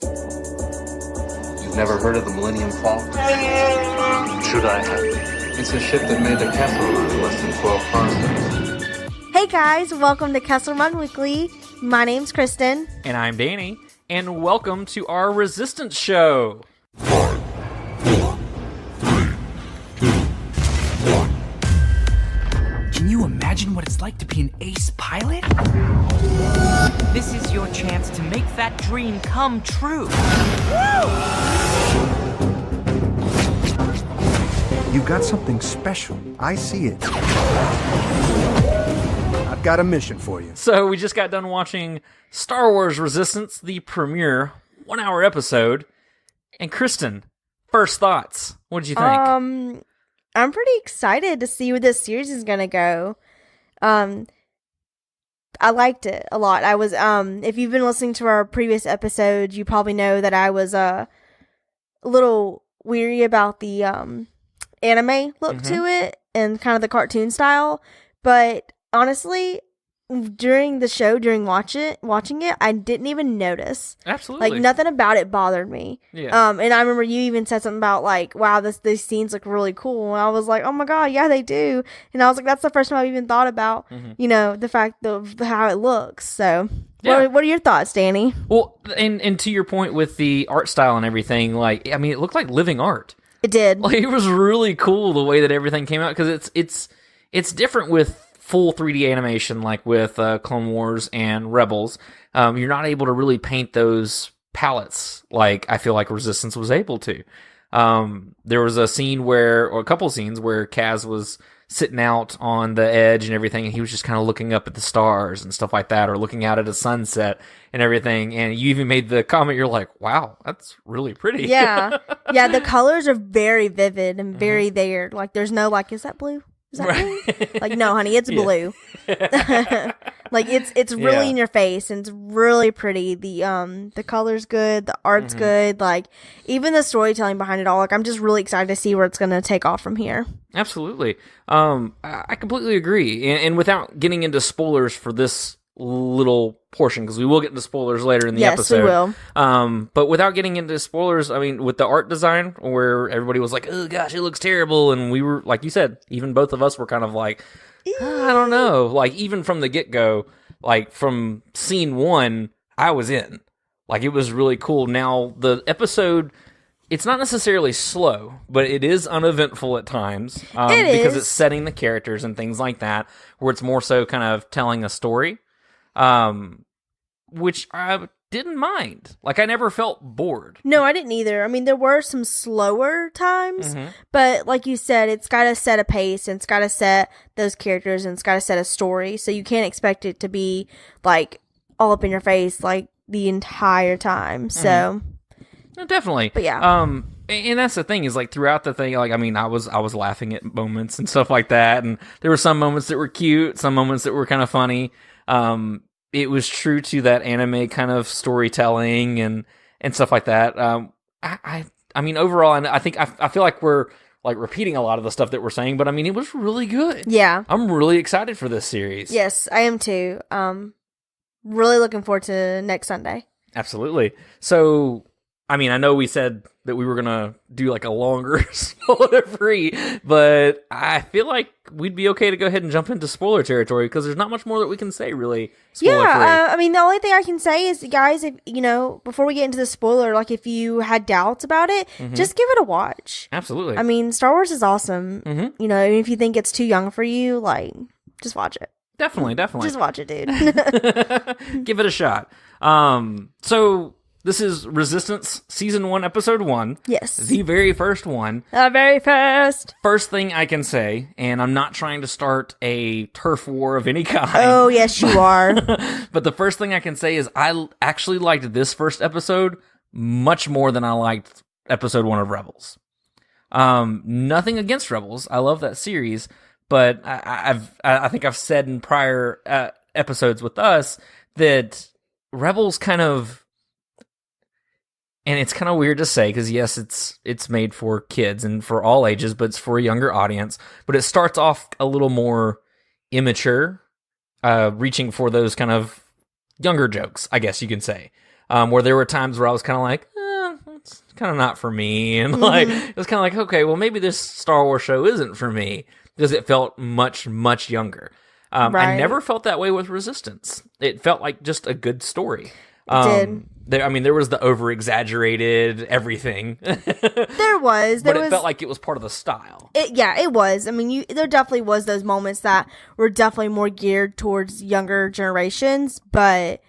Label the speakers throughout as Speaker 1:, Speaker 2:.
Speaker 1: You've never heard of the Millennium Falcon? Should I have? It's a ship that made the castle run in less than 12 parsecs.
Speaker 2: Hey guys, welcome to Castle Run Weekly. My name's Kristen.
Speaker 3: And I'm Danny. And welcome to our Resistance show.
Speaker 4: 5, 4, 3, 2, 1.
Speaker 5: Can you imagine what it's like to be an ace pilot? This is your chance to make that dream come true.
Speaker 6: You've got something special. I see it. I've got a mission for you.
Speaker 3: So we just got done watching Star Wars Resistance, the premiere 1-hour episode. And Kristen, first thoughts. What did you think?
Speaker 2: I'm pretty excited to see where this series is gonna go. I liked it a lot. I was if you've been listening to our previous episodes, you probably know that I was a little weary about the anime look to it and kind of the cartoon style, but honestly, during the show, watching it, I didn't even notice.
Speaker 3: Absolutely.
Speaker 2: Like, nothing about it bothered me.
Speaker 3: Yeah.
Speaker 2: And I remember you even said something about, like, wow, these scenes look really cool. And I was like, oh my god, yeah, they do. And I was like, that's the first time I've even thought about, the fact of how it looks. So,
Speaker 3: Yeah.
Speaker 2: what are your thoughts, Danny?
Speaker 3: Well, and to your point with the art style and everything, like, I mean, it looked like living art.
Speaker 2: It did.
Speaker 3: Like, it was really cool the way that everything came out, because it's different with full 3D animation, like with Clone Wars and Rebels. You're not able to really paint those palettes like I feel like Resistance was able to. There was a scene or a couple scenes where Kaz was sitting out on the edge and everything, and he was just kind of looking up at the stars and stuff like that, or looking out at a sunset and everything. And you even made the comment, you're like, wow, that's really pretty.
Speaker 2: Yeah. Yeah, the colors are very vivid and very there. Like, there's no, like, is that blue? Is that blue? Like, no, honey, it's blue. Like, it's really in your face, and it's really pretty. The color's good, the art's good, like, even the storytelling behind it all. Like, I'm just really excited to see where it's gonna take off from here.
Speaker 3: Absolutely. I completely agree. And without getting into spoilers for this little portion, because we will get into spoilers later in the episode.
Speaker 2: Yes, we will.
Speaker 3: But without getting into spoilers, I mean, with the art design, where everybody was like, oh gosh, it looks terrible, and we were, like you said, even both of us were kind of like, I don't know. Like, even from the get-go, like, from scene 1, I was in. Like, it was really cool. Now, the episode, it's not necessarily slow, but it is uneventful at times. Because it's setting the characters and things like that, where it's more so kind of telling a story. Which I didn't mind. Like, I never felt bored.
Speaker 2: No, I didn't either. I mean, there were some slower times, but like you said, it's got to set a pace, and it's got to set those characters, and it's got to set a story. So you can't expect it to be, like, all up in your face, like, the entire time. So,
Speaker 3: No, definitely.
Speaker 2: But yeah.
Speaker 3: And that's the thing, is, like, throughout the thing, like, I mean, I was laughing at moments and stuff like that, and there were some moments that were cute, some moments that were kind of funny. It was true to that anime kind of storytelling and stuff like that. I mean, overall, and I think I feel like we're, like, repeating a lot of the stuff that we're saying, but I mean, it was really good.
Speaker 2: Yeah.
Speaker 3: I'm really excited for this series.
Speaker 2: Yes, I am too. Really looking forward to next Sunday.
Speaker 3: Absolutely. So, I mean, I know we said that we were going to do, like, a longer spoiler-free, but I feel like we'd be okay to go ahead and jump into spoiler territory, because there's not much more that we can say, really, spoiler-free.
Speaker 2: Yeah, I mean, the only thing I can say is, guys, if before we get into the spoiler, like, if you had doubts about it, just give it a watch.
Speaker 3: Absolutely.
Speaker 2: I mean, Star Wars is awesome. You know, if you think it's too young for you, like, just watch it.
Speaker 3: Definitely.
Speaker 2: Just watch it, dude.
Speaker 3: Give it a shot. So, this is Resistance Season 1, Episode 1.
Speaker 2: Yes.
Speaker 3: The very first one.
Speaker 2: The very first.
Speaker 3: First thing I can say, and I'm not trying to start a turf war of any kind.
Speaker 2: Oh, yes, you are.
Speaker 3: But the first thing I can say is I actually liked this first episode much more than I liked Episode 1 of Rebels. Nothing against Rebels. I love that series. But I think I've said in prior episodes with us that Rebels kind of, and it's kind of weird to say, because yes, it's made for kids and for all ages, but it's for a younger audience. But it starts off a little more immature, reaching for those kind of younger jokes, I guess you can say. where there were times where I was kind of like, it's kind of not for me. And like, it was kind of like, okay, well, maybe this Star Wars show isn't for me because it felt much, much younger. I never felt that way with Resistance. It felt like just a good story.
Speaker 2: It did.
Speaker 3: There was the over-exaggerated everything.
Speaker 2: There was.
Speaker 3: But it felt like it was part of the style.
Speaker 2: It was. I mean, there definitely was those moments that were definitely more geared towards younger generations, but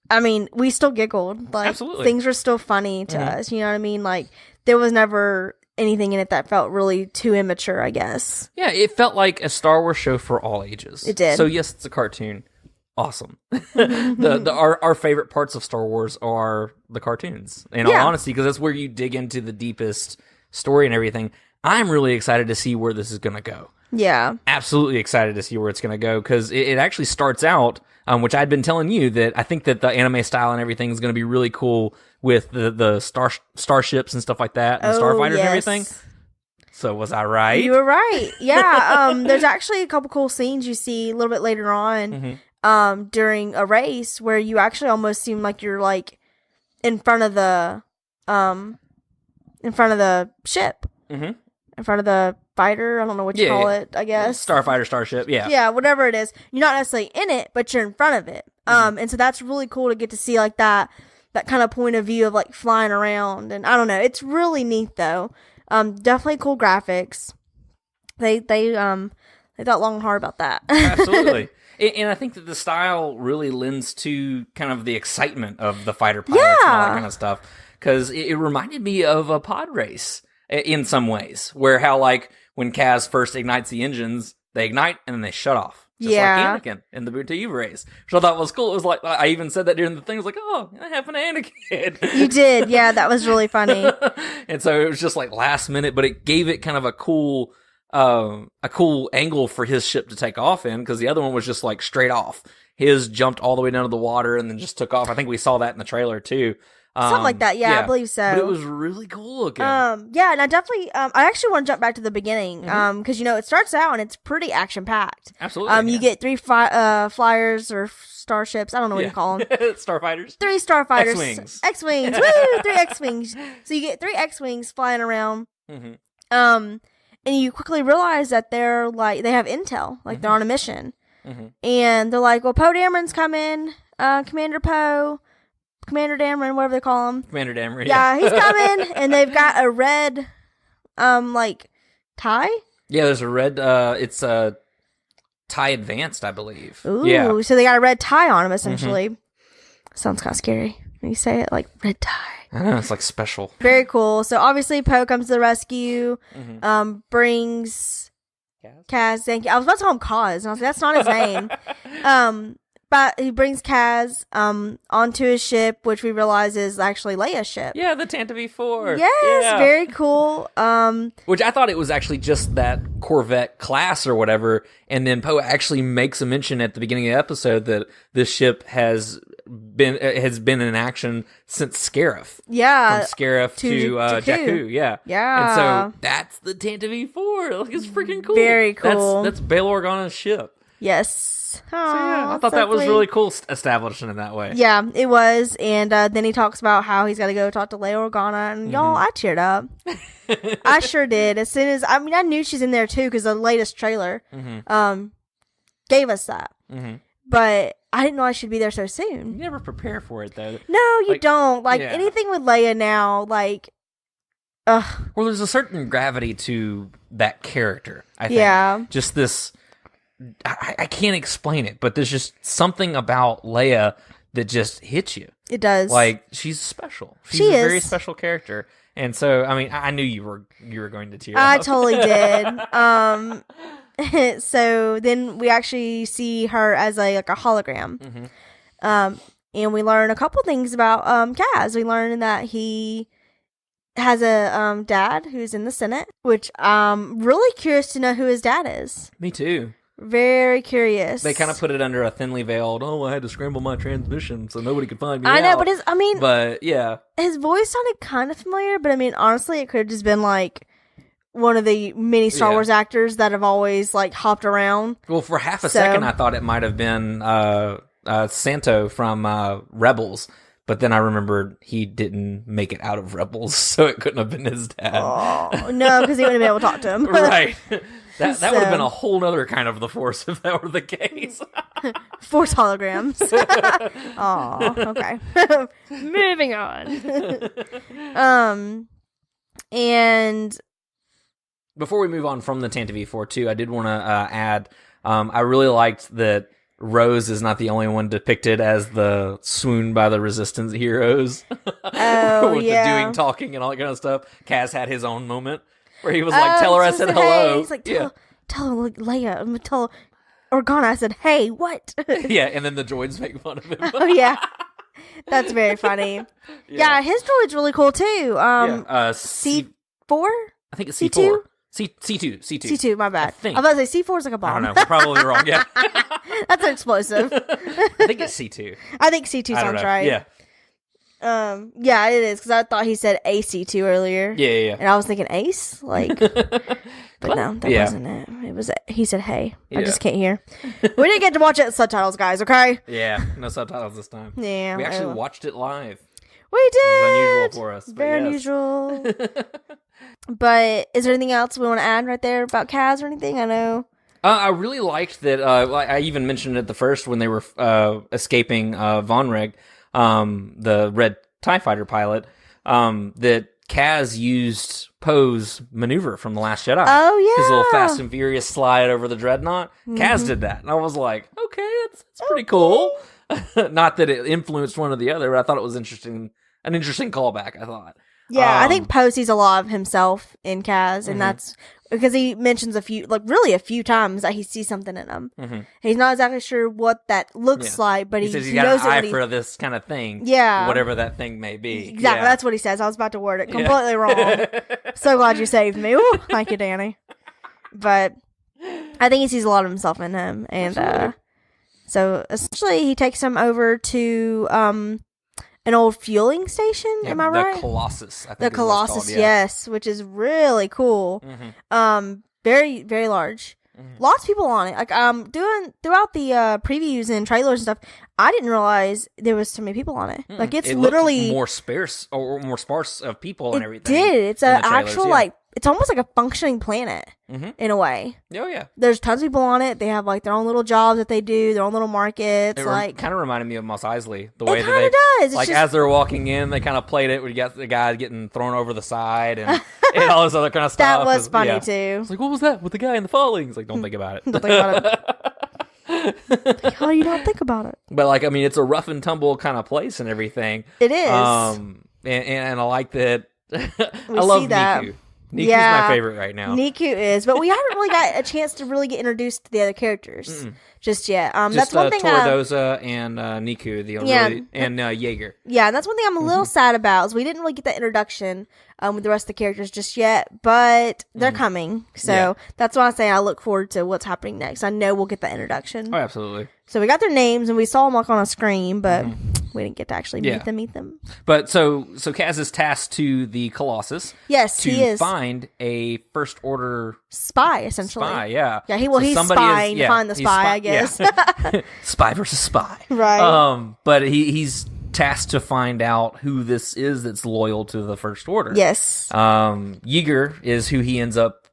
Speaker 2: I mean, we still giggled. Like,
Speaker 3: absolutely.
Speaker 2: Things were still funny to us, you know what I mean? Like, there was never anything in it that felt really too immature, I guess.
Speaker 3: Yeah, it felt like a Star Wars show for all ages.
Speaker 2: It did.
Speaker 3: So yes, it's a cartoon. Awesome. Our favorite parts of Star Wars are the cartoons, in all honesty, because that's where you dig into the deepest story and everything. I'm really excited to see where this is going to go.
Speaker 2: Yeah.
Speaker 3: Absolutely excited to see where it's going to go, because it actually starts out, which I'd been telling you, that I think that the anime style and everything is going to be really cool with the starships and stuff like that, and starfighters and everything. So was I right?
Speaker 2: You were right. Yeah. There's actually a couple cool scenes you see a little bit later on. During a race where you actually almost seem like you're like in front of the ship, in front of the fighter. I don't know what you call it. I guess
Speaker 3: starfighter, starship.
Speaker 2: Yeah, whatever it is. You're not necessarily in it, but you're in front of it. And so that's really cool to get to see like that kind of point of view of like flying around. And I don't know, it's really neat though. Definitely cool graphics. They thought long and hard about that.
Speaker 3: Absolutely. And I think that the style really lends to kind of the excitement of the fighter pilots and all that kind of stuff. Because it reminded me of a pod race in some ways. Where how, like, when Kaz first ignites the engines, they ignite and then they shut off. Just like Anakin in the Booty race. Which I thought was cool. It was like, I even said that during the thing. I was like, oh, that happened to Anakin.
Speaker 2: You did. Yeah, that was really funny.
Speaker 3: And so it was just like last minute, but it gave it kind of a cool angle for his ship to take off in, because the other one was just like straight off. His jumped all the way down to the water and then just took off. I think we saw that in the trailer too.
Speaker 2: Something like that, yeah, I believe so.
Speaker 3: But it was really cool looking.
Speaker 2: Yeah, and I definitely, I actually want to jump back to the beginning, because, you know, it starts out and it's pretty action-packed.
Speaker 3: Absolutely.
Speaker 2: You get 3 flyers or starships, I don't know what you call them.
Speaker 3: Starfighters.
Speaker 2: 3 starfighters.
Speaker 3: X-Wings.
Speaker 2: X-Wings, woo! 3 X-Wings. So you get 3 X-Wings flying around. And you quickly realize that they're like, they have intel, like they're on a mission. And they're like, well, Poe Dameron's coming, Commander Poe, Commander Dameron, whatever they call him.
Speaker 3: Commander Dameron,
Speaker 2: yeah. He's coming, and they've got a red, like, tie?
Speaker 3: Yeah, there's a red, it's a tie advanced, I believe.
Speaker 2: Ooh,
Speaker 3: yeah.
Speaker 2: So they got a red tie on him, essentially. Sounds kind of scary when you say it, like, red tie.
Speaker 3: I know, it's like special.
Speaker 2: Very cool. So obviously Poe comes to the rescue, brings Kaz. Thank you. I was about to call him Kaz, and I was like, that's not his name. But he brings Kaz onto his ship, which we realize is actually Leia's ship.
Speaker 3: Yeah, the Tantive 4.
Speaker 2: Yes, very cool.
Speaker 3: Which I thought it was actually just that Corvette class or whatever, and then Poe actually makes a mention at the beginning of the episode that this ship has been in action since Scarif.
Speaker 2: Yeah.
Speaker 3: From Scarif to Jakku. Yeah.
Speaker 2: Yeah.
Speaker 3: And so that's the Tantive 4. Like, it's freaking cool.
Speaker 2: Very cool.
Speaker 3: That's Bail Organa's ship.
Speaker 2: Yes.
Speaker 3: I thought that was really cool establishing in that way.
Speaker 2: Yeah, it was. And then he talks about how he's got to go talk to Leia Organa. And y'all, I cheered up. I sure did. As soon as, I mean, I knew she's in there too because the latest trailer gave us that. But I didn't know I should be there so soon.
Speaker 3: You never prepare for it though.
Speaker 2: No, you don't. Like anything with Leia now, like, ugh.
Speaker 3: Well, there's a certain gravity to that character, I think.
Speaker 2: Yeah.
Speaker 3: Just this, I can't explain it, but there's just something about Leia that just hits you.
Speaker 2: It does.
Speaker 3: Like, she's special. She's a very special character. And so, I mean, I knew you were going to tear up.
Speaker 2: I totally did. So then we actually see her as a hologram. And we learn a couple things about Kaz. We learn that he has a dad who's in the Senate, which I'm really curious to know who his dad is.
Speaker 3: Me too.
Speaker 2: Very curious.
Speaker 3: They kind of put it under a thinly veiled, I had to scramble my transmission so nobody could find me
Speaker 2: I know,
Speaker 3: out.
Speaker 2: But
Speaker 3: yeah.
Speaker 2: His voice sounded kind of familiar, but I mean, honestly, it could have just been like one of the many Star Wars actors that have always like hopped around.
Speaker 3: Well, for half a second, I thought it might have been Santo from Rebels, But then I remembered he didn't make it out of Rebels, so it couldn't have been his dad.
Speaker 2: Oh, no, because he wouldn't have been able to talk to him.
Speaker 3: Right. That would have been a whole other kind of the Force if that were the case.
Speaker 2: Force holograms. Oh, okay. Moving on. And
Speaker 3: before we move on from the Tantive 4 too, I did want to add, I really liked that Rose is not the only one depicted as the swoon by the Resistance heroes.
Speaker 2: Oh,
Speaker 3: with
Speaker 2: yeah.
Speaker 3: the doing, talking, and all that kind of stuff. Kaz had his own moment where he was like, tell her I said hello.
Speaker 2: Hey. He's like, tell Leia, tell Organa I said, hey, what?
Speaker 3: Yeah, and then the droids make fun of him.
Speaker 2: Oh, yeah. That's very funny. Yeah, his droid's really cool, too. C4?
Speaker 3: I think it's
Speaker 2: C2?
Speaker 3: C4. C2.
Speaker 2: C2, my bad.
Speaker 3: I
Speaker 2: was about to say C4 is like a
Speaker 3: I
Speaker 2: bomb.
Speaker 3: don't know. We're probably wrong. Yeah.
Speaker 2: That's an explosive.
Speaker 3: I think it's C2.
Speaker 2: I think C2 sounds right.
Speaker 3: Yeah.
Speaker 2: Yeah, it is, because I thought he said AC2 earlier.
Speaker 3: Yeah.
Speaker 2: And I was thinking Ace, like, but no, that wasn't it. It was, he said, hey. I just can't hear. We didn't get to watch it in subtitles, guys, okay?
Speaker 3: Yeah, no subtitles this time.
Speaker 2: Yeah.
Speaker 3: We actually watched it live.
Speaker 2: We did!
Speaker 3: It was unusual for us.
Speaker 2: Very unusual. But is there anything else we want to add right there about Kaz or anything? I know.
Speaker 3: I really liked that. I even mentioned it the first when they were escaping Von Reg, the red TIE fighter pilot, that Kaz used Poe's maneuver from The Last Jedi.
Speaker 2: Oh, yeah.
Speaker 3: His little Fast and Furious slide over the Dreadnought. Kaz did that. And I was like, okay, that's pretty cool. Not that it influenced one or the other, but I thought it was interesting. An interesting callback, I thought.
Speaker 2: Yeah, I think Poe sees a lot of himself in Kaz, and that's because he mentions a few times that he sees something in him. He's not exactly sure what that looks like, but
Speaker 3: he says
Speaker 2: he
Speaker 3: he's got
Speaker 2: knows
Speaker 3: an eye
Speaker 2: it
Speaker 3: for this kind of thing.
Speaker 2: Yeah.
Speaker 3: Whatever that thing may be.
Speaker 2: Exactly, that's what he says. I was about to word it completely wrong. So glad you saved me. Ooh, thank you, Danny. But I think he sees a lot of himself in him, and so essentially he takes him over to an old fueling station. Am I right?
Speaker 3: The Colossus. I think
Speaker 2: the Colossus, yes, which is really cool. Very, very large. Lots of people on it. Like doing throughout the previews and trailers and stuff, I didn't realize there was so many people on it. Like it's literally
Speaker 3: more sparse of people and everything.
Speaker 2: It did. It's an actual
Speaker 3: like
Speaker 2: it's almost like a functioning planet in a way.
Speaker 3: Oh yeah.
Speaker 2: There's tons of people on it. They have like their own little jobs that they do, their own little markets.
Speaker 3: It kind of reminded me of Mos Eisley. The
Speaker 2: it
Speaker 3: way that
Speaker 2: kind of does.
Speaker 3: Like as they're walking in, they kind of played it. We got the guy getting thrown over the side and all this other kind of stuff.
Speaker 2: That was funny too.
Speaker 3: It's like, what was that with the guy in the falling? It's like, don't think about it.
Speaker 2: Don't think about it. How do you not think about it?
Speaker 3: But like, I mean, it's a rough and tumble kind of place and everything.
Speaker 2: It is.
Speaker 3: And I like that. I
Speaker 2: We
Speaker 3: love
Speaker 2: see that.
Speaker 3: Niku. Niku's my favorite right now.
Speaker 2: Niku is, but we haven't really got a chance to really get introduced to the other characters just yet. That's one thing.
Speaker 3: Tordoza and Niku, and Jaeger.
Speaker 2: Yeah, and that's one thing I'm a little sad about is we didn't really get that introduction with the rest of the characters just yet, but they're coming. So that's why I'm saying I look forward to what's happening next. I know we'll get that introduction.
Speaker 3: Oh, absolutely.
Speaker 2: So we got their names and we saw them like on a screen, but we didn't get to actually meet them.
Speaker 3: But so Kaz is tasked to the Colossus.
Speaker 2: Yes,
Speaker 3: to
Speaker 2: he is.
Speaker 3: Find a First Order
Speaker 2: spy, essentially.
Speaker 3: Yeah.
Speaker 2: Yeah, he's spying to find the spy, I guess.
Speaker 3: Yeah. Spy versus spy.
Speaker 2: Right.
Speaker 3: But he's tasked to find out who this is that's loyal to the First Order.
Speaker 2: Yes.
Speaker 3: Yeager is who he ends up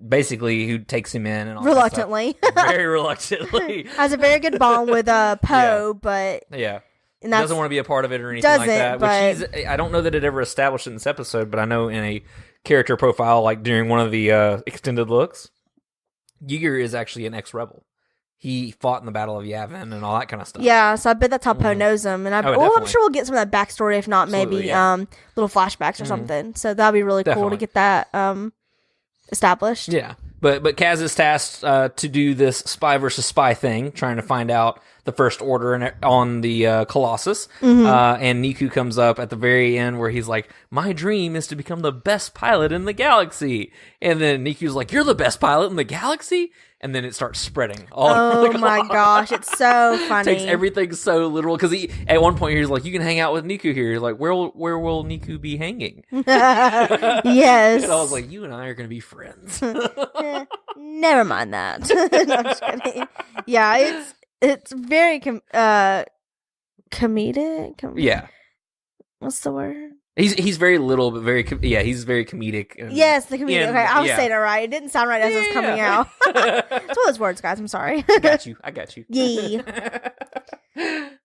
Speaker 3: basically who takes him in and all
Speaker 2: reluctantly.
Speaker 3: That stuff. Very reluctantly.
Speaker 2: Has a very good bond with Poe, but
Speaker 3: and doesn't want to be a part of it or anything like that.
Speaker 2: But
Speaker 3: I don't know that it ever established in this episode, but I know in a character profile, like during one of the extended looks, Yeager is actually an ex-rebel. He fought in the Battle of Yavin and all that kind of stuff.
Speaker 2: Yeah, so I bet that's how Poe knows him. And I'm sure we'll get some of that backstory, if not maybe little flashbacks or something. So that'd be really cool to get that established.
Speaker 3: Yeah, but Kaz is tasked to do this spy versus spy thing, trying to find out the First Order on the Colossus. And Niku comes up at the very end where he's like, my dream is to become the best pilot in the galaxy. And then Niku's like, you're the best pilot in the galaxy? And then it starts spreading.
Speaker 2: Oh my gosh, it's so funny.
Speaker 3: Takes everything so literal because at one point he's like, "You can hang out with Niku here." He's like, "Where will Niku be hanging?"
Speaker 2: Yes.
Speaker 3: And I was like, "You and I are going to be friends."
Speaker 2: Never mind that. No, I'm just kidding. Yeah, it's very comedic.
Speaker 3: Yeah.
Speaker 2: What's the word?
Speaker 3: He's very little, but he's very comedic.
Speaker 2: Yes, the comedic. Okay, I was saying it right. It didn't sound right as it was coming out. It's one of those words, guys. I'm sorry.
Speaker 3: I got you.
Speaker 2: Yeah.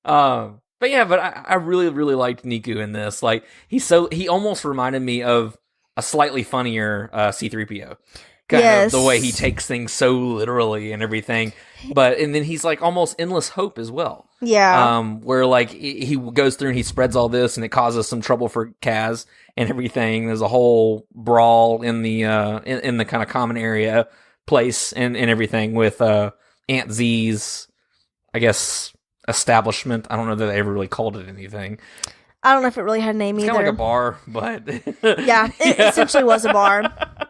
Speaker 3: But I really, really liked Niku in this. Like, he almost reminded me of a slightly funnier C-3PO. Kind of the way he takes things so literally and everything. And then he's like almost endless hope as well.
Speaker 2: Yeah.
Speaker 3: Where like he goes through and he spreads all this and it causes some trouble for Kaz and everything. There's a whole brawl in the in the kind of common area place and everything with Aunt Z's, I guess, establishment. I don't know that they ever really called it anything.
Speaker 2: I don't know if it really had a name either.
Speaker 3: Kind of like a bar, but
Speaker 2: yeah, it essentially was a bar.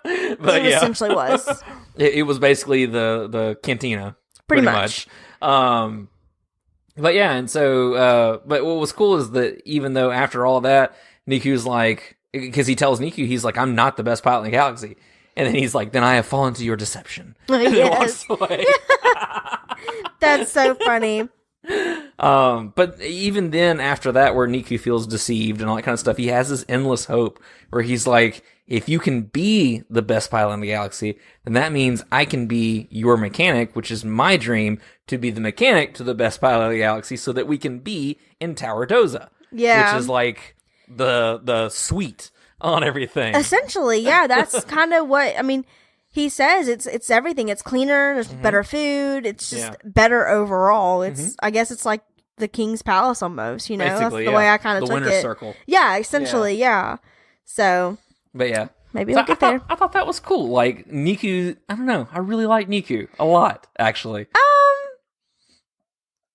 Speaker 2: But it essentially was.
Speaker 3: It was basically the cantina,
Speaker 2: pretty much.
Speaker 3: But yeah, and so but what was cool is that even though after all that, Niku's like, because he tells Niku, he's like, I'm not the best pilot in the galaxy, and then he's like, then I have fallen to your deception.
Speaker 2: Yes. That's so funny.
Speaker 3: But even then, after that, where Niku feels deceived and all that kind of stuff, he has this endless hope where he's like, if you can be the best pilot in the galaxy, then that means I can be your mechanic, which is my dream, to be the mechanic to the best pilot of the galaxy so that we can be in Tower Doza.
Speaker 2: Yeah.
Speaker 3: Which is like the suite on everything.
Speaker 2: Essentially, yeah, that's kind of what, I mean, he says it's everything. It's cleaner, there's better food, it's just better overall. It's I guess it's like the King's Palace almost, you know?
Speaker 3: Basically,
Speaker 2: that's the way I kind of took it.
Speaker 3: The Winner's Circle.
Speaker 2: Yeah, essentially, yeah. So,
Speaker 3: but yeah.
Speaker 2: Maybe we'll get there.
Speaker 3: I thought that was cool. Like, Niku, I don't know. I really like Niku a lot, actually.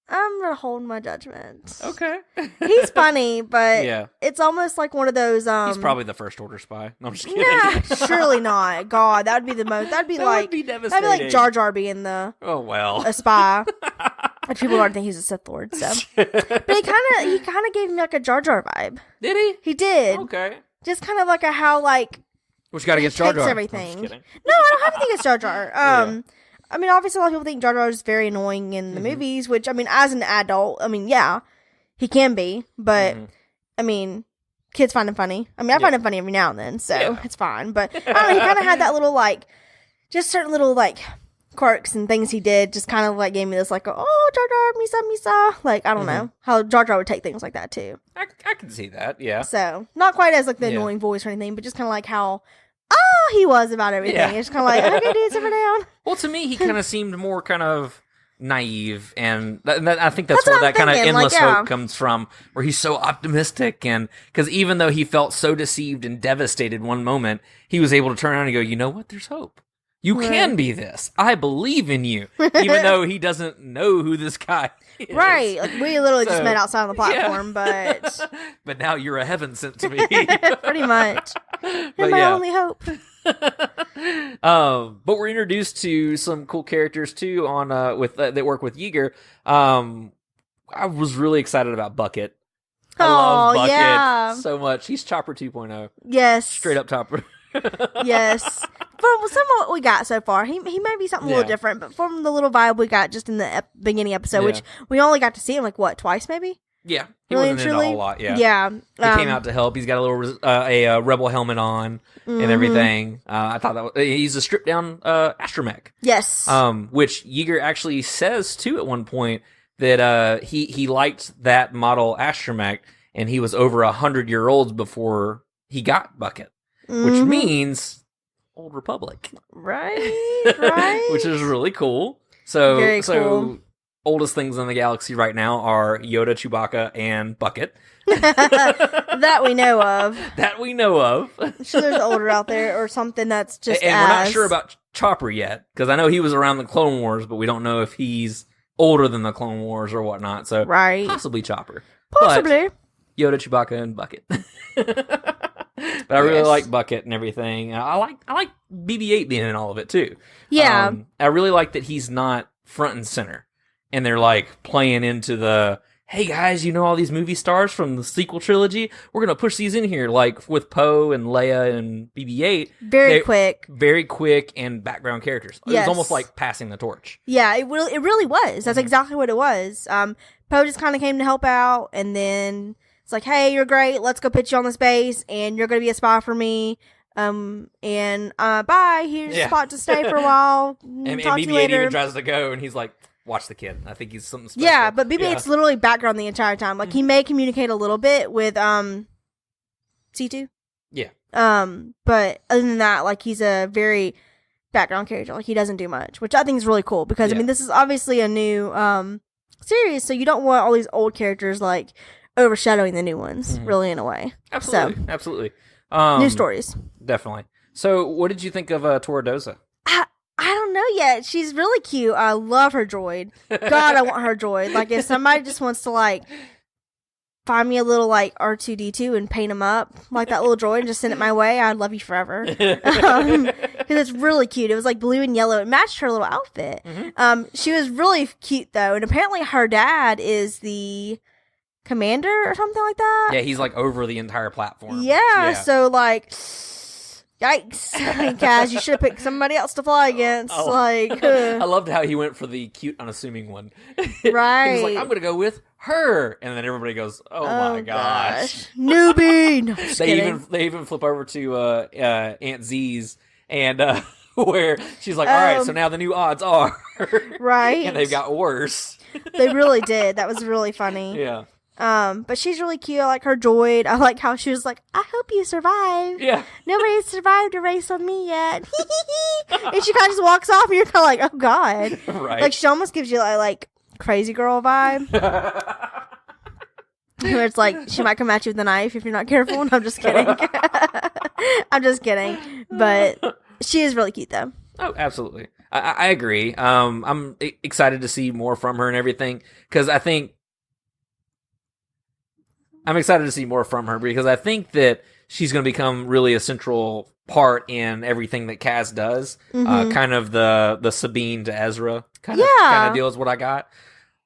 Speaker 2: I'm gonna hold my judgment.
Speaker 3: Okay.
Speaker 2: He's funny, but
Speaker 3: yeah,
Speaker 2: it's almost like one of those.
Speaker 3: He's probably the First Order spy. No, I'm just kidding.
Speaker 2: Nah, surely not. God, that would be the most. That'd be like
Speaker 3: devastating.
Speaker 2: That'd be like Jar Jar being the a spy. And people don't think he's a Sith Lord, so. But he kind of gave me like a Jar Jar vibe.
Speaker 3: Did he?
Speaker 2: He did.
Speaker 3: Okay.
Speaker 2: Just kind of like a how like.
Speaker 3: What you got against Jar Jar?
Speaker 2: Everything. No, I don't have anything against Jar Jar. I mean, obviously, a lot of people think Jar Jar is very annoying in the movies, which, I mean, as an adult, I mean, yeah, he can be, but, I mean, kids find him funny. I mean, I find him funny every now and then, so it's fine, but, I don't know, he kind of had that little, like, just certain little, like, quirks and things he did, just kind of, like, gave me this, like, oh, Jar Jar, misa, like, I don't know, how Jar Jar would take things like that, too.
Speaker 3: I can see that, yeah.
Speaker 2: So, not quite as, like, the annoying voice or anything, but just kind of like how... he was about everything. Yeah. It's kind of like, okay, dude, sit down.
Speaker 3: Well, to me, he kind of seemed more kind of naive, and I think that's where that kind of endless hope comes from, where he's so optimistic, and because even though he felt so deceived and devastated one moment, he was able to turn around and go, you know what, there's hope. You can be this. I believe in you. Even though he doesn't know who this guy is.
Speaker 2: Right. Like, we literally just met outside on the platform, but...
Speaker 3: But now you're a heaven sent to me.
Speaker 2: Pretty much. You're my only hope.
Speaker 3: But we're introduced to some cool characters, too, on with that work with Yeager. I was really excited about Bucket. I love Bucket so much. He's Chopper 2.0.
Speaker 2: Yes.
Speaker 3: Straight up Chopper.
Speaker 2: Yes. From some of what we got so far, he may be something a little different, but from the little vibe we got just in the beginning episode, which we only got to see him like what, twice maybe?
Speaker 3: Yeah, he wasn't in it a whole lot.
Speaker 2: Yeah.
Speaker 3: He came out to help. He's got a little a rebel helmet on and everything. I thought he's a stripped down astromech.
Speaker 2: Yes.
Speaker 3: Which Yeager actually says too at one point that he liked that model astromech, and he was over 100-year-olds before he got Bucket, which means Old Republic,
Speaker 2: right?
Speaker 3: Which is really cool. So
Speaker 2: very cool.
Speaker 3: Oldest things in the galaxy right now are Yoda, Chewbacca, and Bucket.
Speaker 2: That we know of.
Speaker 3: I'm
Speaker 2: sure there's older out there or something that's just
Speaker 3: and we're not sure about Chopper yet, because I know he was around the Clone Wars, but we don't know if he's older than the Clone Wars or whatnot. So possibly Chopper.
Speaker 2: Possibly.
Speaker 3: But Yoda, Chewbacca, and Bucket. But I really like Bucket and everything. I like BB-8 being in all of it too.
Speaker 2: Yeah.
Speaker 3: I really like that he's not front and center, and they're like playing into the hey guys, you know all these movie stars from the sequel trilogy? We're going to push these in here, like with Poe and Leia and BB-8.
Speaker 2: Very quick.
Speaker 3: Very quick and background characters. It
Speaker 2: Yes.
Speaker 3: was almost like passing the torch.
Speaker 2: Yeah, it really was. That's exactly what it was. Poe just kind of came to help out, and then it's like, hey, you're great. Let's go put you on this base, and you're going to be a spy for me. Bye. Here's a spot to stay for a while.
Speaker 3: And
Speaker 2: Talk to you
Speaker 3: BB-8
Speaker 2: later.
Speaker 3: even tries to go, and he's like, watch the kid. I think he's something special.
Speaker 2: Yeah, but BB-8's literally background the entire time. Like, he may communicate a little bit with C2.
Speaker 3: Yeah.
Speaker 2: But other than that, like, he's a very background character. Like, he doesn't do much, which I think is really cool because, I mean, this is obviously a new series, so you don't want all these old characters, like, overshadowing the new ones, really, in a way.
Speaker 3: Absolutely. Absolutely.
Speaker 2: New stories.
Speaker 3: Definitely. So, what did you think of Toradoza?
Speaker 2: I don't know yet. She's really cute. I love her droid. God, I want her droid. Like, if somebody just wants to, like, find me a little, like, R2-D2 and paint him up like that little droid and just send it my way, I'd love you forever. Because it's really cute. It was, like, blue and yellow. It matched her little outfit. She was really cute, though. And apparently her dad is the commander or something like that.
Speaker 3: Yeah, he's, like, over the entire platform.
Speaker 2: Yeah. So, like... Yikes, Kaz, you should have picked somebody else to fly against. I
Speaker 3: loved how he went for the cute, unassuming one.
Speaker 2: Right.
Speaker 3: He was like, I'm going to go with her. And then everybody goes, oh my gosh.
Speaker 2: Newbie. No, just kidding.
Speaker 3: They even flip over to Aunt Z's and where she's like, all right, so now the new odds are.
Speaker 2: Right.
Speaker 3: And they've got worse.
Speaker 2: They really did. That was really funny.
Speaker 3: Yeah.
Speaker 2: But she's really cute. I like her droid. I like how she was like, I hope you survive.
Speaker 3: Yeah.
Speaker 2: Nobody's survived a race on me yet. And she kind of just walks off and you're kind of like, oh God.
Speaker 3: Right.
Speaker 2: Like, she almost gives you like crazy girl vibe. Where it's like, she might come at you with a knife if you're not careful. And I'm just kidding. I'm just kidding. But she is really cute though.
Speaker 3: Oh, absolutely. I agree. I'm excited to see more from her and everything because I'm excited to see more from her because I think that she's going to become really a central part in everything that Kaz does. Kind of the Sabine to Ezra kind of deal is what I got.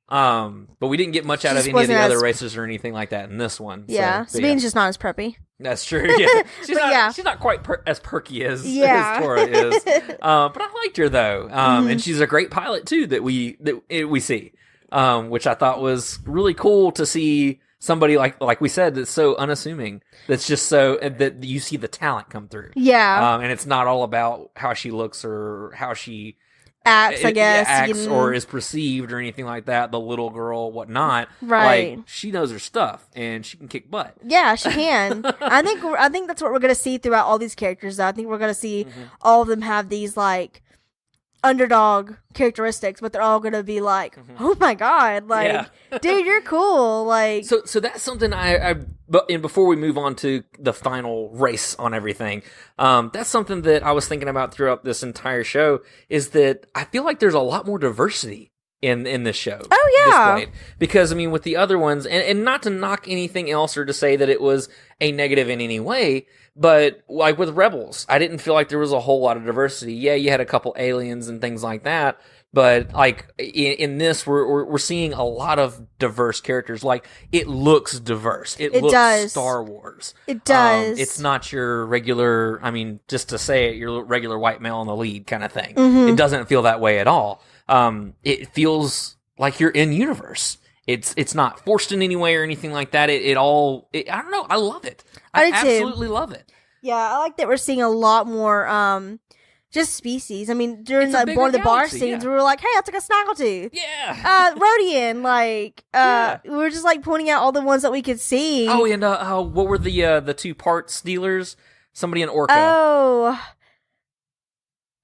Speaker 3: But we didn't get much out of any of the other races or anything like that in this one.
Speaker 2: Yeah,
Speaker 3: so,
Speaker 2: Sabine's just not as preppy.
Speaker 3: That's true. Yeah, she's not quite as perky as Tora is. But I liked her though, and she's a great pilot too that we see, which I thought was really cool to see. Somebody like we said that's so unassuming. That's just so that you see the talent come through.
Speaker 2: Yeah,
Speaker 3: and it's not all about how she looks or how she
Speaker 2: acts. I guess
Speaker 3: or is perceived or anything like that. The little girl, whatnot.
Speaker 2: Right.
Speaker 3: Like, she knows her stuff and she can kick butt.
Speaker 2: Yeah, she can. I think that's what we're gonna see throughout all these characters. Though. I think we're gonna see all of them have these like underdog characteristics, but they're all gonna be like, oh my God, like, dude, you're cool. Like,
Speaker 3: so that's something and before we move on to the final race on everything, that's something that I was thinking about throughout this entire show is that I feel like there's a lot more diversity in this show.
Speaker 2: Oh yeah.
Speaker 3: Displayed. Because I mean with the other ones and not to knock anything else or to say that it was a negative in any way, but like with Rebels, I didn't feel like there was a whole lot of diversity. Yeah, you had a couple aliens and things like that, but like in this, we're seeing a lot of diverse characters. Like it looks diverse. It looks
Speaker 2: does.
Speaker 3: Star Wars.
Speaker 2: It does.
Speaker 3: It's not your regular. I mean, just to say it, your regular white male in the lead kind of thing. It doesn't feel that way at all. It feels like you're in universe. It's not forced in any way or anything like that. I don't know. I love it. I absolutely love it.
Speaker 2: Yeah, I like that we're seeing a lot more just species. I mean, during one of the bar scenes, we were like, "Hey, that's like a snaggletooth."
Speaker 3: Yeah.
Speaker 2: Rhodian. Like, we were just like pointing out all the ones that we could see.
Speaker 3: Oh, and what were the two part stealers? Somebody in Orca.
Speaker 2: Oh,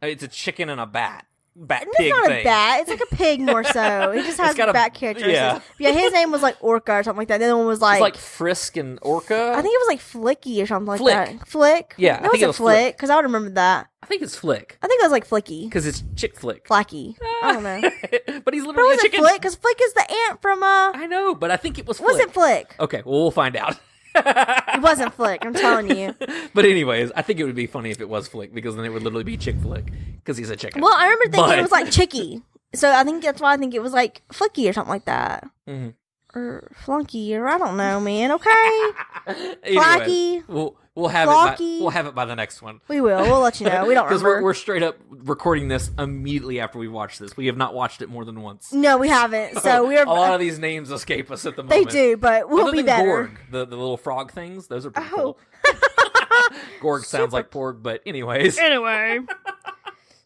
Speaker 3: it's a chicken and a bat.
Speaker 2: It's not a bat. It's like a pig more so. He just has bat characteristics. Yeah, his name was like Orca or something like that. The other one was like...
Speaker 3: It's like Frisk and Orca?
Speaker 2: I think it was like Flicky or something like that. Flick?
Speaker 3: Yeah,
Speaker 2: I think it was Flick, because I would remember that.
Speaker 3: I think it's Flick.
Speaker 2: I think it was like Flicky.
Speaker 3: Because it's Chick Flick.
Speaker 2: Flacky. I don't know.
Speaker 3: But he's literally a chicken.
Speaker 2: Flick? Because Flick is the ant from...
Speaker 3: I know, but I think it was Flick.
Speaker 2: Was it Flick?
Speaker 3: Okay, well, we'll find out.
Speaker 2: It wasn't Flick, I'm telling you.
Speaker 3: But anyways, I think it would be funny if it was Flick, because then it would literally be Chick Flick, because he's a chicken.
Speaker 2: Well, I remember thinking it was like Chicky. So I think that's why I think it was like Flicky or something like that. or Flunky, or I don't know, man. Okay,
Speaker 3: Anyway,
Speaker 2: Flacky.
Speaker 3: we'll have
Speaker 2: Flocky.
Speaker 3: we'll have it by the next one.
Speaker 2: We will. We'll let you know. We don't
Speaker 3: Because
Speaker 2: remember.
Speaker 3: we're straight up recording this immediately after we watch this. We have not watched it more than once.
Speaker 2: No, we haven't. So we're
Speaker 3: a lot of these names escape us at the
Speaker 2: they
Speaker 3: moment.
Speaker 2: do, but we'll
Speaker 3: Other
Speaker 2: be
Speaker 3: than
Speaker 2: better.
Speaker 3: Gorg, the little frog things, those are pretty
Speaker 2: Oh.
Speaker 3: cool. Gorg sounds like porg, but anyways.
Speaker 2: Anyway.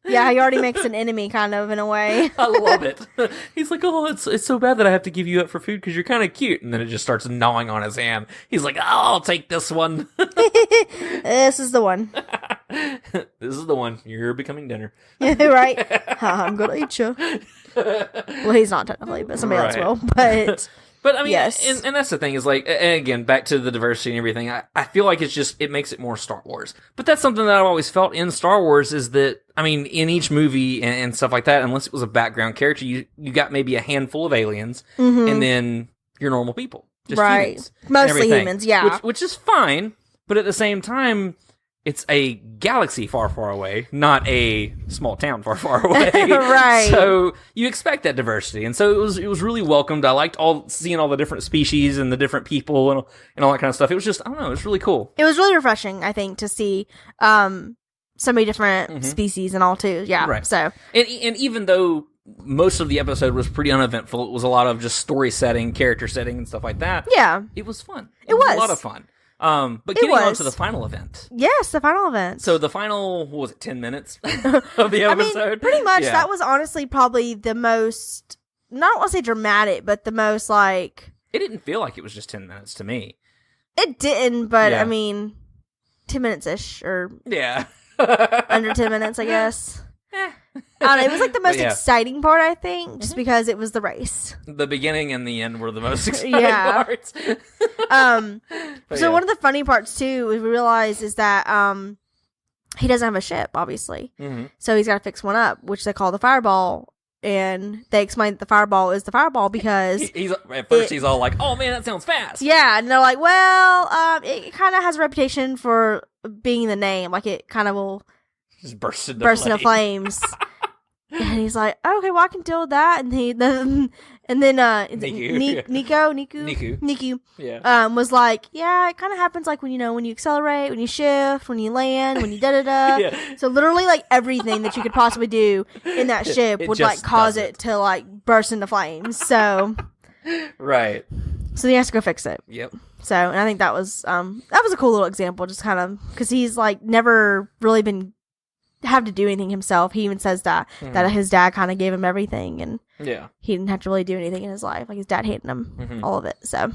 Speaker 2: Yeah, he already makes an enemy, kind of, in a way.
Speaker 3: I love it. He's like, oh, it's so bad that I have to give you up for food because you're kind of cute. And then it just starts gnawing on his hand. He's like, oh, I'll take this one.
Speaker 2: This is the one.
Speaker 3: This is the one. You're becoming dinner.
Speaker 2: Right? I'm gonna eat you. Well, he's not technically, but somebody else
Speaker 3: Right.
Speaker 2: will. But
Speaker 3: But I mean,
Speaker 2: Yes.
Speaker 3: and that's the thing is like, and again, back to the diversity and everything. I feel like it makes it more Star Wars. But that's something that I've always felt in Star Wars is that, I mean, in each movie and stuff like that, unless it was a background character, you got maybe a handful of aliens and then your normal people. Just
Speaker 2: Right.
Speaker 3: humans and
Speaker 2: Mostly
Speaker 3: everything.
Speaker 2: humans, yeah.
Speaker 3: Which is fine, but at the same time, it's a galaxy far, far away, not a small town far, far away.
Speaker 2: Right.
Speaker 3: So you expect that diversity, and so it was really welcomed. I liked seeing all the different species and the different people and all that kind of stuff. It was just, I don't know, it was really cool.
Speaker 2: it was really refreshing, I think, to see so many different species and all too. Yeah.
Speaker 3: Right.
Speaker 2: So
Speaker 3: And even though most of the episode was pretty uneventful, it was a lot of just story setting, character setting, and stuff like that.
Speaker 2: yeah.
Speaker 3: It was fun.
Speaker 2: It was.
Speaker 3: a lot of fun. But getting on
Speaker 2: was.
Speaker 3: to the final event.
Speaker 2: Yes, the final event.
Speaker 3: So the final, what was it, 10 minutes of the
Speaker 2: I
Speaker 3: episode?
Speaker 2: mean, pretty much
Speaker 3: Yeah.
Speaker 2: that was honestly probably the most, not want to say dramatic, but the most like,
Speaker 3: It didn't feel like it was just 10 minutes to me.
Speaker 2: it didn't, but
Speaker 3: Yeah.
Speaker 2: I mean, 10 minutes-ish or
Speaker 3: Yeah.
Speaker 2: under 10 minutes, I guess. I don't know, it was like the most
Speaker 3: yeah.
Speaker 2: exciting part, I think, just because it was the race.
Speaker 3: The beginning and the end were the most exciting
Speaker 2: Yeah.
Speaker 3: parts. But
Speaker 2: So
Speaker 3: yeah.
Speaker 2: one of the funny parts too, we realize is that he doesn't have a ship, obviously.
Speaker 3: Mhm.
Speaker 2: So he's got to fix one up, which they call the Fireball. And they explain that the Fireball is the Fireball because
Speaker 3: He's at first he's all like, "Oh man, that sounds fast."
Speaker 2: yeah, and they're like, well, it kind of has a reputation for being the name, like it kind of will
Speaker 3: Just burst into
Speaker 2: burst
Speaker 3: flame.
Speaker 2: into flames. And he's like, okay, well, I can deal with that. And then is it Niku
Speaker 3: Yeah.
Speaker 2: was like, yeah, it kind of happens like when you accelerate, when you shift, when you land, when you da da da.
Speaker 3: Yeah.
Speaker 2: So literally, like everything that you could possibly do in that ship
Speaker 3: It
Speaker 2: would like
Speaker 3: just
Speaker 2: cause
Speaker 3: does
Speaker 2: it to like burst into flames. So
Speaker 3: Right.
Speaker 2: he has to go fix it.
Speaker 3: Yep.
Speaker 2: So, and I think that was a cool little example, just kind of because he's like never really been have to do anything himself. He even says that his dad kind of gave him everything, and
Speaker 3: Yeah.
Speaker 2: he didn't have to really do anything in his life. Like his dad hated him, all of it. So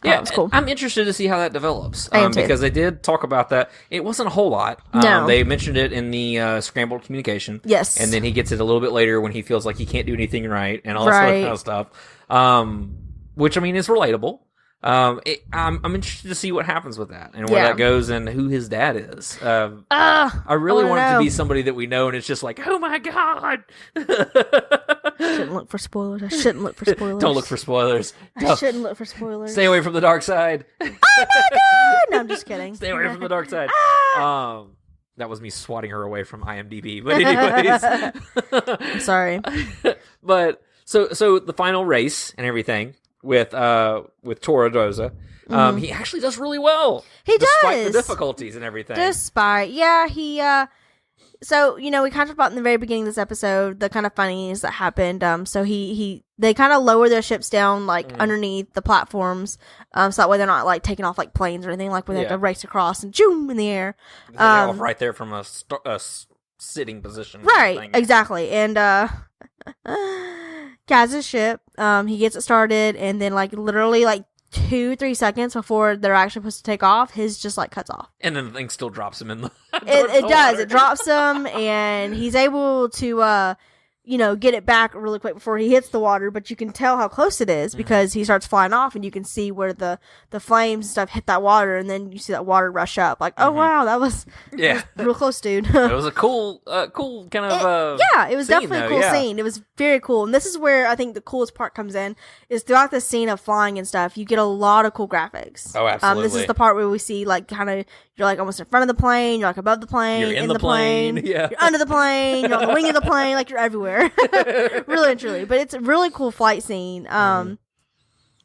Speaker 3: Yeah,
Speaker 2: it was cool.
Speaker 3: I'm interested to see how that develops
Speaker 2: I am too.
Speaker 3: because they did talk about that. It wasn't a whole lot.
Speaker 2: No.
Speaker 3: They mentioned it in the scrambled communication.
Speaker 2: Yes.
Speaker 3: And then he gets it a little bit later when he feels like he can't do anything right and all that
Speaker 2: Right.
Speaker 3: kind of stuff. Which I mean is relatable. I'm interested to see what happens with that and where
Speaker 2: Yeah.
Speaker 3: that goes and who his dad is. I really
Speaker 2: I
Speaker 3: want
Speaker 2: wanna
Speaker 3: it to
Speaker 2: know.
Speaker 3: be somebody that we know, and it's just like, oh my god!
Speaker 2: Shouldn't look for spoilers. I shouldn't look for spoilers.
Speaker 3: Don't look for spoilers.
Speaker 2: I
Speaker 3: Don't-
Speaker 2: shouldn't look for spoilers.
Speaker 3: Stay away from the dark side.
Speaker 2: No, I'm just kidding.
Speaker 3: Stay away from the dark side. That was me swatting her away from IMDb. But anyways,
Speaker 2: I'm sorry.
Speaker 3: but so the final race and everything with Tora Doza, he actually does really well.
Speaker 2: He
Speaker 3: despite the
Speaker 2: does.
Speaker 3: difficulties and everything.
Speaker 2: Despite, he, so, we kind of talked about in the very beginning of this episode, the kind of funnies that happened. So they kind of lower their ships down, like, underneath the platforms. So that way they're not, like, taking off, like, planes or anything, like, where they have
Speaker 3: Yeah.
Speaker 2: to race across and zoom in the air.
Speaker 3: They're off right there from a sitting position.
Speaker 2: Right,
Speaker 3: thing.
Speaker 2: exactly. And, Kaz's ship, he gets it started, and then, like, literally, like, 2-3 seconds before they're actually supposed to take off, his just, like, cuts off.
Speaker 3: And then the thing still drops him in the
Speaker 2: It
Speaker 3: the
Speaker 2: does.
Speaker 3: water.
Speaker 2: It drops him, and he's able to, get it back really quick before he hits the water. But you can tell how close it is because he starts flying off, and you can see where the flames and stuff hit that water, and then you see that water rush up. Like, oh wow, that was
Speaker 3: Yeah.
Speaker 2: real close, dude.
Speaker 3: It was a cool kind of
Speaker 2: Yeah, it was
Speaker 3: scene,
Speaker 2: definitely a
Speaker 3: though,
Speaker 2: cool
Speaker 3: yeah.
Speaker 2: scene. It was very cool. And this is where I think the coolest part comes in is throughout the scene of flying and stuff, you get a lot of cool graphics.
Speaker 3: Oh, absolutely.
Speaker 2: This is the part where we see like kind of, you're like almost in front of the plane, you're like above the plane,
Speaker 3: You're in the plane, yeah.
Speaker 2: You're under the plane, you're on the wing of the plane, like you're everywhere. Really and truly. But it's a really cool flight scene.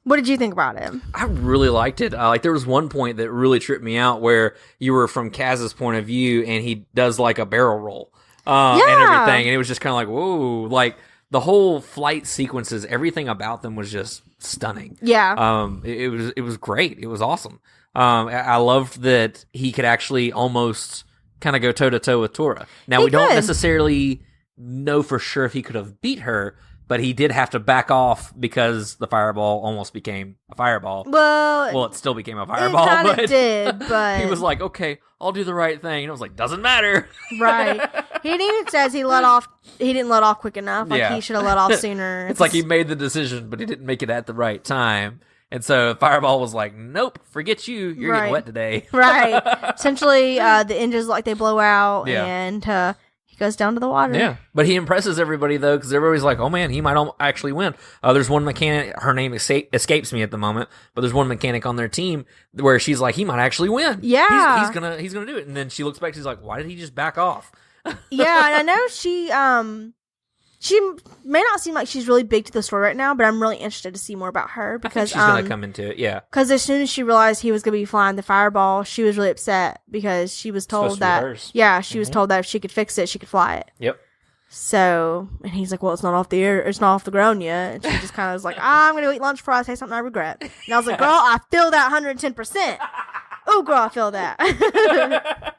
Speaker 2: What did you think about it?
Speaker 3: I really liked it. Like there was one point that really tripped me out where you were from Kaz's point of view, and he does like a barrel roll and everything, and it was just kind of like whoa, like the whole flight sequences, everything about them was just stunning.
Speaker 2: Yeah.
Speaker 3: It was great. It was awesome. I loved that he could actually almost kind of go toe to toe with Tora. Now we don't necessarily know for sure if he could have beat her, but he did have to back off because the fireball almost became a fireball. Well, it still became a fireball, but
Speaker 2: it did. But
Speaker 3: he was like, "Okay, I'll do the right thing," and I was like, "Doesn't matter."
Speaker 2: Right. He even says he let off. He didn't let off quick enough. Like he should have let off sooner.
Speaker 3: It's like he made the decision, but he didn't make it at the right time. And so Fireball was like, "Nope, forget you. You're getting wet today."
Speaker 2: Right. Essentially, the engines they blow out, and he goes down to the water.
Speaker 3: Yeah, but he impresses everybody though, because everybody's like, "Oh man, he might actually win." There's one mechanic. Her name escapes me at the moment, but there's one mechanic on their team where she's like, "He might actually win."
Speaker 2: Yeah,
Speaker 3: he's gonna do it. And then she looks back, she's like, "Why did he just back off?"
Speaker 2: Yeah, and I know she may not seem like she's really big to the story right now, but I'm really interested to see more about her because
Speaker 3: she's gonna come into it. Yeah,
Speaker 2: because as soon as she realized he was gonna be flying the fireball, she was really upset because she was told that she was told that if she could fix it, she could fly it.
Speaker 3: Yep.
Speaker 2: So, and he's like, "Well, it's not off the air, it's not off the ground yet." And she just kind of was like, "I'm gonna eat lunch before I say something I regret." And I was like, "Girl, I feel that 110%. Oh, girl, I feel that."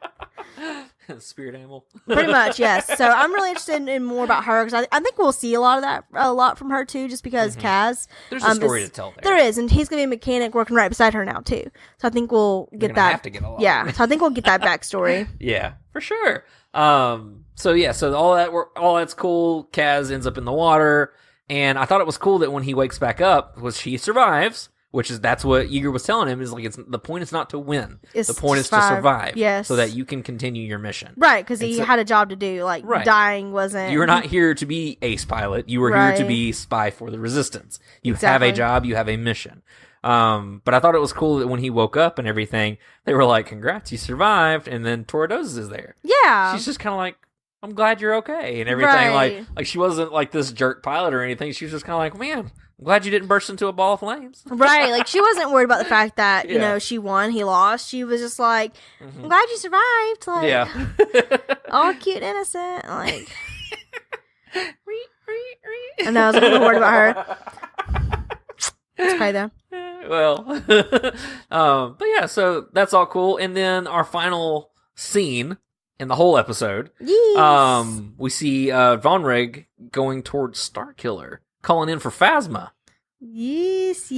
Speaker 3: Spirit animal.
Speaker 2: Pretty much, yes. So I'm really interested in more about her because I think we'll see a lot from her too, just because Kaz.
Speaker 3: There's a story to tell there.
Speaker 2: There is, and he's gonna be a mechanic working right beside her now too. So I think we'll get that.
Speaker 3: Have to get along.
Speaker 2: Yeah, so I think we'll get that backstory.
Speaker 3: Yeah, for sure. So all that's cool. Kaz ends up in the water, and I thought it was cool that when he wakes back up, she survives. That's what Yeager was telling him, is like, the point is not to win. The point is to survive.
Speaker 2: Yes.
Speaker 3: So that you can continue your mission.
Speaker 2: Right, because he had a job to do. Like, dying wasn't...
Speaker 3: You were not here to be ace pilot. You were here to be spy for the resistance. You have a job. You have a mission. But I thought it was cool that when he woke up and everything, they were like, "Congrats, you survived." And then Toradose is there.
Speaker 2: Yeah.
Speaker 3: She's just kind of like, "I'm glad you're okay," and everything.
Speaker 2: Right.
Speaker 3: Like she wasn't like this jerk pilot or anything. She was just kind of like, "Man, I'm glad you didn't burst into a ball of flames."
Speaker 2: Right. Like she wasn't worried about the fact that, you know, she won, he lost. She was just like, "I'm glad you survived." Like, all cute and innocent. Like, I know, I was a little worried about her. It's okay though.
Speaker 3: Well, but yeah, so that's all cool. And then our final scene in the whole episode, we see Von Reg going towards Starkiller, calling in for Phasma.
Speaker 2: Yes.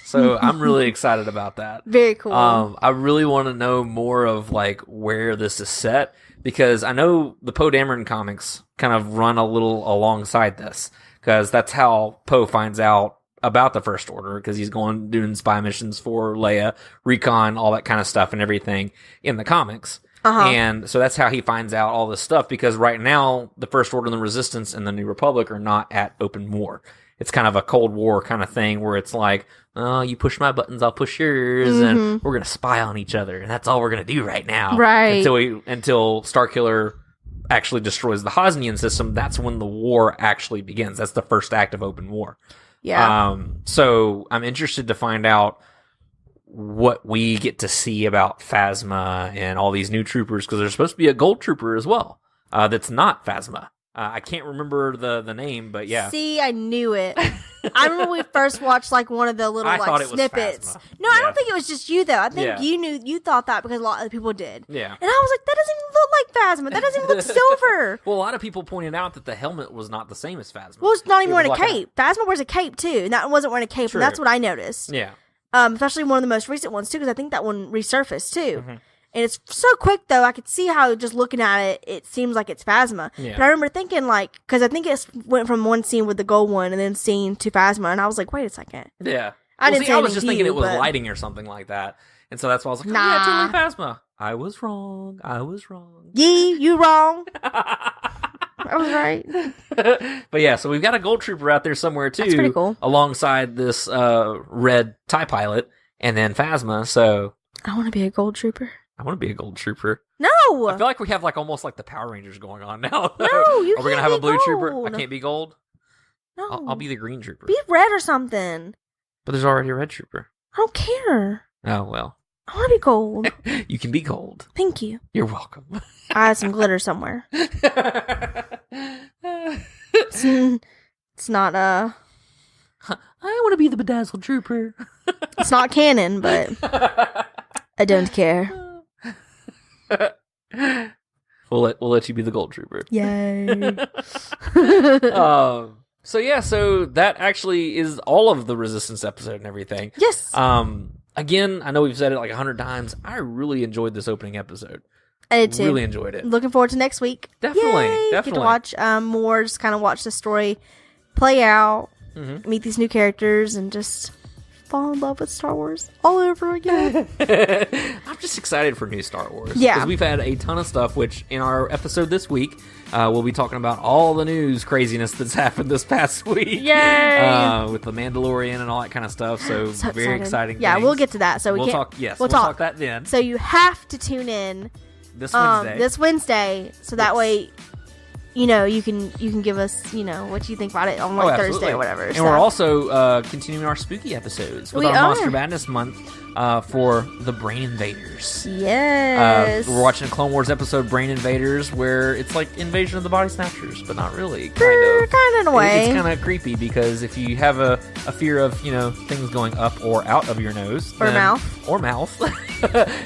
Speaker 3: So I'm really excited about that.
Speaker 2: Very cool.
Speaker 3: I really want to know more of like where this is set, because I know the Poe Dameron comics kind of run a little alongside this, because that's how Poe finds out about the First Order, because he's doing spy missions for Leia, recon, all that kind of stuff and everything in the comics. And so that's how he finds out all this stuff, because right now the First Order and the Resistance and the New Republic are not at open war. It's kind of a Cold War kind of thing where it's like, "Oh, you push my buttons, I'll push yours, and we're gonna spy on each other, and that's all we're gonna do right now."
Speaker 2: Right.
Speaker 3: Until Starkiller actually destroys the Hosnian system. That's when the war actually begins. That's the first act of open war.
Speaker 2: Yeah.
Speaker 3: So I'm interested to find out what we get to see about Phasma and all these new troopers, because there's supposed to be a gold trooper as well. That's not Phasma. I can't remember the name, but yeah.
Speaker 2: See, I knew it. I remember we first watched like one of the little snippets. No, I don't think it was just you though. I think you thought that because a lot of people did.
Speaker 3: Yeah.
Speaker 2: And I was like, that doesn't even look like Phasma. That doesn't even look silver.
Speaker 3: Well, a lot of people pointed out that the helmet was not the same as Phasma.
Speaker 2: Well, it's not even wearing a cape. Phasma wears a cape too, and that wasn't wearing a cape, and that's what I noticed.
Speaker 3: Yeah.
Speaker 2: Especially one of the most recent ones too, because I think that one resurfaced too. And it's so quick, though. I could see how just looking at it, it seems like it's Phasma.
Speaker 3: Yeah.
Speaker 2: But I remember thinking, like, because I think it went from one scene with the gold one and then scene to Phasma. And I was like, wait a second.
Speaker 3: Yeah.
Speaker 2: I
Speaker 3: was just thinking it was lighting or something like that. And so that's why I was like, yeah, totally Phasma. I was wrong.
Speaker 2: Yee, you wrong. I was right.
Speaker 3: But yeah, so we've got a gold trooper out there somewhere, too.
Speaker 2: That's pretty cool.
Speaker 3: Alongside this red TIE pilot and then Phasma, so...
Speaker 2: I want to be a gold trooper.
Speaker 3: I want to be a gold trooper.
Speaker 2: No!
Speaker 3: I feel like we have like almost like the Power Rangers going on now.
Speaker 2: No, you
Speaker 3: Are we going to have a blue
Speaker 2: gold.
Speaker 3: trooper? I can't be gold?
Speaker 2: No.
Speaker 3: I'll be the green trooper.
Speaker 2: Be red or something.
Speaker 3: But there's already a red trooper.
Speaker 2: I don't care.
Speaker 3: Oh, well.
Speaker 2: I want to be gold.
Speaker 3: You can be gold.
Speaker 2: Thank you.
Speaker 3: You're welcome.
Speaker 2: I have some glitter somewhere. It's not,
Speaker 3: I want to be the bedazzled trooper.
Speaker 2: it's not canon, but I don't care.
Speaker 3: We'll let you be the gold trooper.
Speaker 2: Yay.
Speaker 3: So that actually is all of the Resistance episode and everything.
Speaker 2: Yes.
Speaker 3: Again, I know we've said it like 100 times. I really enjoyed this opening episode.
Speaker 2: I did too.
Speaker 3: Really enjoyed it.
Speaker 2: Looking forward to next week.
Speaker 3: Definitely.
Speaker 2: Yay!
Speaker 3: Definitely.
Speaker 2: Get to watch more, just kind of watch the story play out, meet these new characters, and just fall in love with Star Wars all over again.
Speaker 3: I'm just excited for new Star Wars.
Speaker 2: Yeah.
Speaker 3: Because we've had a ton of stuff, which in our episode this week, we'll be talking about all the news craziness that's happened this past week.
Speaker 2: Yay!
Speaker 3: With the Mandalorian and all that kind of stuff. So very exciting.
Speaker 2: Yeah,
Speaker 3: things.
Speaker 2: we'll get to that. So
Speaker 3: we'll talk. Yes, we'll talk that then.
Speaker 2: So you have to tune in
Speaker 3: This Wednesday.
Speaker 2: So that way, you can give us, what you think about it on Thursday or whatever.
Speaker 3: And we're also continuing our spooky episodes with our Monster Madness month for the Brain Invaders.
Speaker 2: Yes.
Speaker 3: We're watching a Clone Wars episode, Brain Invaders, where it's like Invasion of the Body Snatchers, but not really. Kind of
Speaker 2: in a way.
Speaker 3: It's kind of creepy because if you have a fear of, things going up or out of your nose.
Speaker 2: Or mouth.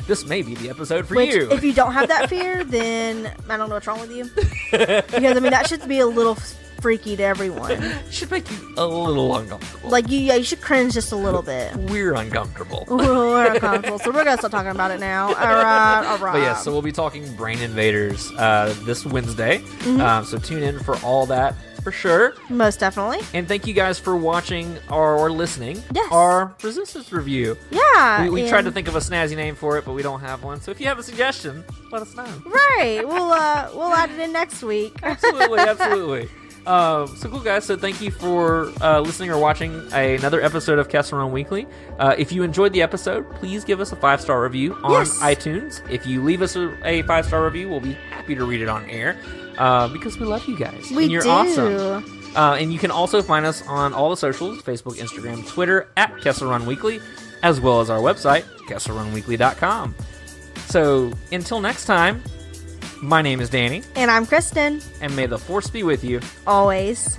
Speaker 3: This may be the episode for
Speaker 2: Which,
Speaker 3: you.
Speaker 2: if you don't have that fear, then I don't know what's wrong with you. Because, that should be a little freaky to everyone.
Speaker 3: It should make you a little uncomfortable.
Speaker 2: Like, you should cringe just a little bit.
Speaker 3: We're uncomfortable.
Speaker 2: We're uncomfortable, so we're going to start talking about it now. All right.
Speaker 3: But yeah, so we'll be talking Brain Invaders this Wednesday. So tune in for all that for sure.
Speaker 2: Most definitely.
Speaker 3: And thank you guys for watching or listening our Resistance review.
Speaker 2: Yeah.
Speaker 3: We tried to think of a snazzy name for it, but we don't have one. So if you have a suggestion, let us know.
Speaker 2: Right. We'll add it in next week.
Speaker 3: Absolutely. So cool, guys. So thank you for listening or watching another episode of Kessel Run Weekly. If you enjoyed the episode, please give us a 5-star review on iTunes. If you leave us a 5-star review, we'll be happy to read it on air because we love you guys. And you're awesome. And you can also find us on all the socials, Facebook, Instagram, Twitter, at Kessel Run Weekly, as well as our website, KesselRunWeekly.com. So until next time, my name is Danny.
Speaker 2: And I'm Kristen.
Speaker 3: And may the Force be with you.
Speaker 2: Always.